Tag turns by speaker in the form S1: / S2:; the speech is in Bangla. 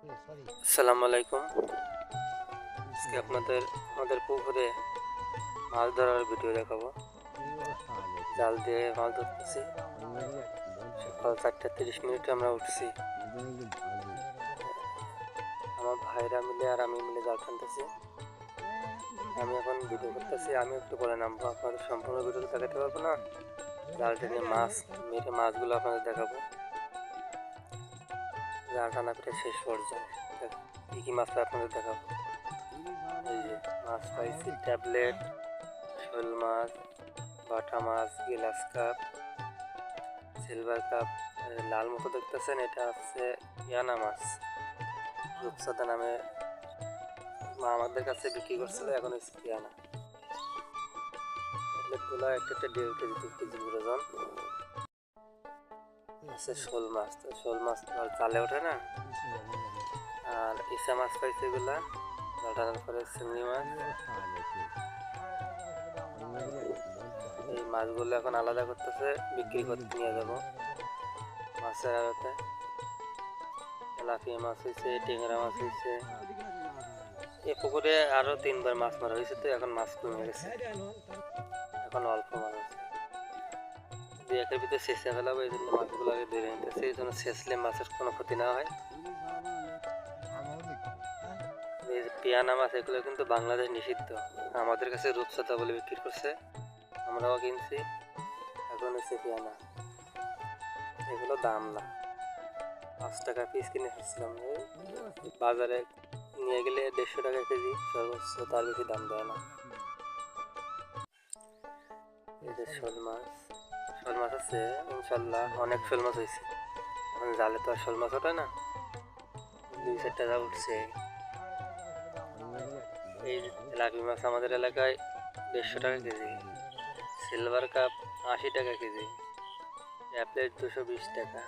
S1: আসসালামু আলাইকুম। আজকে আপনাদের আমাদের পুকুরে মাছ ধরার ভিডিও দেখাবো। জাল দিয়ে মাছ ধরতেছি। সকাল 4:30 আমরা উঠছি। আমার ভাইরা মিলে আর আমি মিলে জাল টানতেছি। আমি এখন ভিডিও করতেছি, আমি একটু পরে নামবো। আপনাদের সম্পূর্ণ ভিডিওটা দেখাতে পারবো না। জাল টেনে মাছ মেরে মাছগুলো আপনাদের দেখাবো। জাল টানা পেটে শেষ পর্যায়ে কি কি মাছ পাই আপনাদের দেখাবো। এই যে মাছ পাইছি, ট্যাবলেট, শোল মাছ, বাটা মাছ, গ্লাস কাপ, সিলভার কাপ। লাল মতো দেখতেছেন, এটা হচ্ছে ইয়ানা মাছ, রূপসাদা নামে মা আমাদের কাছে বিক্রি করছিল। এখন হচ্ছে ইয়ানা। ট্যাবলেটগুলো একটা 1.5 কেজি 2 কেজি ওজন আছে। শোল মাছ, তো শোল মাছ তো আর জালে ওঠে না। আর ইসা মাছ পাইছে এগুলা জাল টানার পরে। চিংড়ি মাছ, এই মাছগুলো এখন আলাদা করতেছে, বিক্রি করতে নিয়ে যাব মাছের আড়তে। তেলাপিয়া মাছ হয়েছে, টেংরা মাছ হয়েছে। এ পুকুরে আরো 3বার মাছ মারা হয়েছে, তো এখন মাছ কমে গেছে, এখন অল্প মাছ আছে। 2-1-এর ভিতরে শেষে ফেলাবো, এই জন্য মাছগুলো আগে ধরে নিতেছে। এই জন্য শেষলে মাছের কোনো ক্ষতি না হয়। এই যে পিয়ানা মাছ, এগুলো কিন্তু বাংলাদেশ নিষিদ্ধ। আমাদের কাছে রূপসাদা বলে বিক্রি করছে, আমরাও কিনছি। এখন হচ্ছে পিয়ানা, এগুলো দাম না। 5 টাকা পিস কিনে খাচ্ছিলাম। বাজারে নিয়ে গেলে 150 টাকা কেজি সর্বোচ্চ, তার বেশি দাম দেয় না। এই যে শোল মাছ, শোল মাছ আছে ইনশাল্লাহ, অনেক শোল মাছ হয়েছে। এখন জালে তো আর শোল মাছ ওঠে না, 2-4টা জাল উঠছে। এই তেলাপি মাছ আমাদের এলাকায় 150 টাকা কেজি, সিলভার কাপ 80 টাকা কেজি, ট্যাবলেট 220 টাকা।